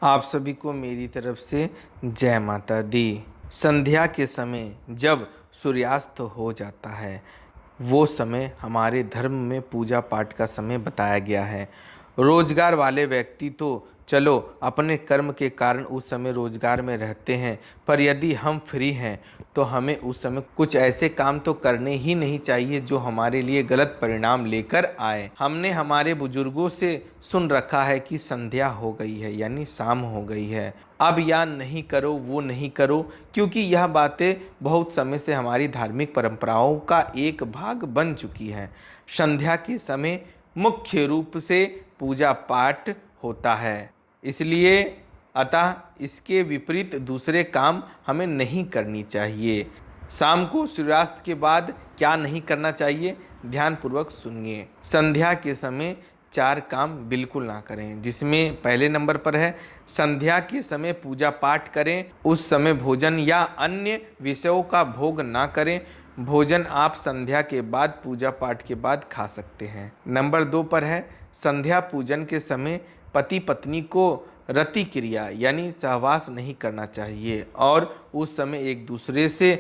आप सभी को मेरी तरफ से जय माता दी। संध्या के समय जब सूर्यास्त हो जाता है, वो समय हमारे धर्म में पूजा पाठ का समय बताया गया है। रोजगार वाले व्यक्ति तो चलो अपने कर्म के कारण उस समय रोजगार में रहते हैं, पर यदि हम फ्री हैं तो हमें उस समय कुछ ऐसे काम तो करने ही नहीं चाहिए जो हमारे लिए गलत परिणाम लेकर आए। हमने हमारे बुजुर्गों से सुन रखा है कि संध्या हो गई है यानी शाम हो गई है, अब या नहीं करो वो नहीं करो, क्योंकि यह बातें बहुत समय से हमारी धार्मिक परंपराओं का एक भाग बन चुकी है। संध्या के समय मुख्य रूप से पूजा पाठ होता है, इसलिए अतः इसके विपरीत दूसरे काम हमें नहीं करनी चाहिए। शाम को सूर्यास्त के बाद क्या नहीं करना चाहिए, ध्यानपूर्वक सुनिए। संध्या के समय 4 काम बिल्कुल ना करें, जिसमें पहले नंबर पर है संध्या के समय पूजा पाठ करें। उस समय भोजन या अन्य विषयों का भोग ना करें। भोजन आप संध्या के बाद पूजा पाठ के बाद खा सकते हैं। नंबर 2 पर है संध्या पूजन के समय पति पत्नी को रति क्रिया यानी सहवास नहीं करना चाहिए और उस समय एक दूसरे से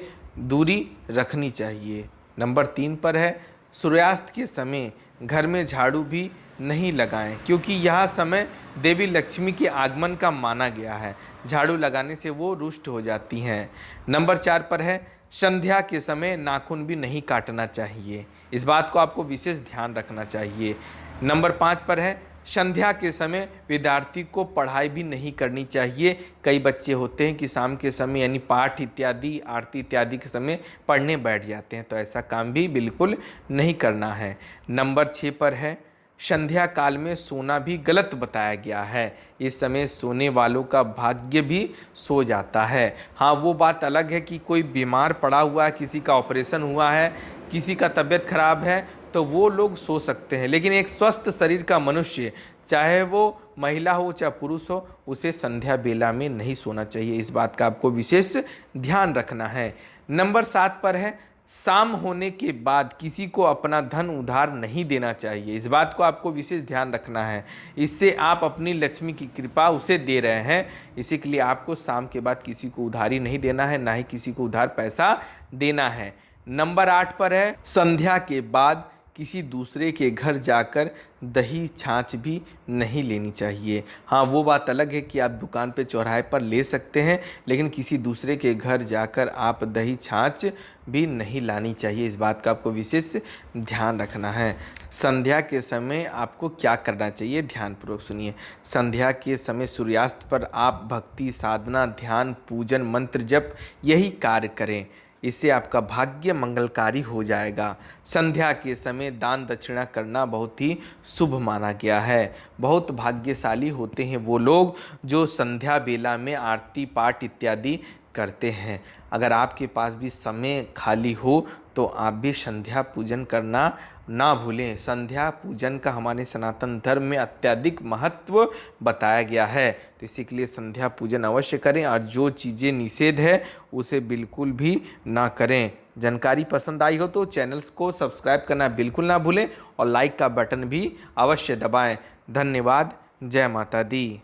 दूरी रखनी चाहिए। नंबर 3 पर है सूर्यास्त के समय घर में झाड़ू भी नहीं लगाएं, क्योंकि यह समय देवी लक्ष्मी के आगमन का माना गया है। झाड़ू लगाने से वो रुष्ट हो जाती हैं। नंबर 4 पर है संध्या के समय नाखून भी नहीं काटना चाहिए, इस बात को आपको विशेष ध्यान रखना चाहिए। नंबर 5 पर है संध्या के समय विद्यार्थी को पढ़ाई भी नहीं करनी चाहिए। कई बच्चे होते हैं कि शाम के समय यानी पाठ इत्यादि आरती इत्यादि के समय पढ़ने बैठ जाते हैं, तो ऐसा काम भी बिल्कुल नहीं करना है। नंबर 6 पर है संध्या काल में सोना भी गलत बताया गया है। इस समय सोने वालों का भाग्य भी सो जाता है। हाँ, वो बात अलग है कि कोई बीमार पड़ा हुआ है, किसी का ऑपरेशन हुआ है, किसी का तबीयत खराब है, तो वो लोग सो सकते हैं, लेकिन एक स्वस्थ शरीर का मनुष्य, चाहे वो महिला हो चाहे पुरुष हो, उसे संध्या बेला में नहीं सोना चाहिए। इस बात का आपको विशेष ध्यान रखना है। नंबर 7 पर है शाम होने के बाद किसी को अपना धन उधार नहीं देना चाहिए। इस बात को आपको विशेष ध्यान रखना है, इससे आप अपनी लक्ष्मी की कृपा उसे दे रहे हैं। इसी के लिए आपको शाम के बाद किसी को उधारी नहीं देना है, ना ही किसी को उधार पैसा देना है। नंबर 8 पर है संध्या के बाद किसी दूसरे के घर जाकर दही छाछ भी नहीं लेनी चाहिए। हाँ, वो बात अलग है कि आप दुकान पे चौराहे पर ले सकते हैं, लेकिन किसी दूसरे के घर जाकर आप दही छाछ भी नहीं लानी चाहिए। इस बात का आपको विशेष ध्यान रखना है। संध्या के समय आपको क्या करना चाहिए, ध्यानपूर्वक सुनिए। संध्या के समय सूर्यास्त पर आप भक्ति साधना ध्यान पूजन मंत्र जप यही कार्य करें, इससे आपका भाग्य मंगलकारी हो जाएगा। संध्या के समय दान दक्षिणा करना बहुत ही शुभ माना गया है। बहुत भाग्यशाली होते हैं वो लोग जो संध्या बेला में आरती पाठ इत्यादि करते हैं। अगर आपके पास भी समय खाली हो तो आप भी संध्या पूजन करना ना भूलें। संध्या पूजन का हमारे सनातन धर्म में अत्यधिक महत्व बताया गया है, तो इसी के लिए संध्या पूजन अवश्य करें और जो चीज़ें निषेध है उसे बिल्कुल भी ना करें। जानकारी पसंद आई हो तो चैनल्स को सब्सक्राइब करना बिल्कुल ना भूलें और लाइक का बटन भी अवश्य दबाएं। धन्यवाद। जय माता दी।